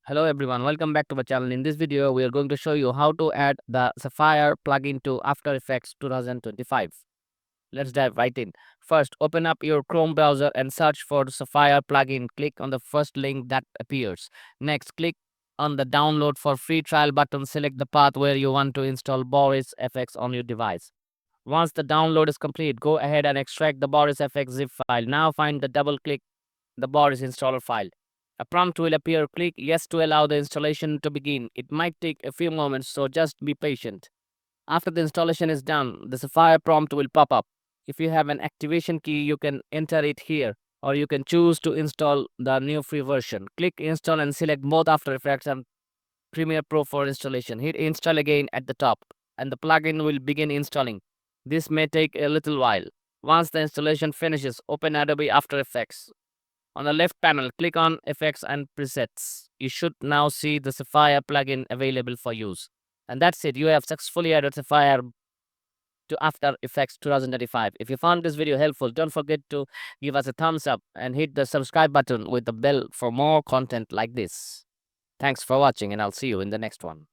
Hello everyone, welcome back to my channel. In this video, we are going to show you how to add the Sapphire plugin to After Effects 2025. Let's dive right in. First, open up your Chrome browser and search for the Sapphire plugin. Click on the first link that appears. Next, click on the download for free trial button. Select the path where you want to install Boris FX on your device. Once the download is complete, go ahead and extract the Boris FX zip file. Now find the double click the Boris installer file. A prompt will appear. Click yes to allow the installation to begin. It might take a few moments, so just be patient. After the installation is done, the Sapphire prompt will pop up. If you have an activation key, you can enter it here, or you can choose to install the new free version. Click install and select both After Effects and Premiere Pro for installation. Hit install again at the top, and the plugin will begin installing. This may take a little while. Once the installation finishes, open Adobe After Effects. On the left panel, click on Effects and Presets. You should now see the Sapphire plugin available for use. And that's it. You have successfully added Sapphire to After Effects 2025. If you found this video helpful, don't forget to give us a thumbs up and hit the subscribe button with the bell for more content like this. Thanks for watching, and I'll see you in the next one.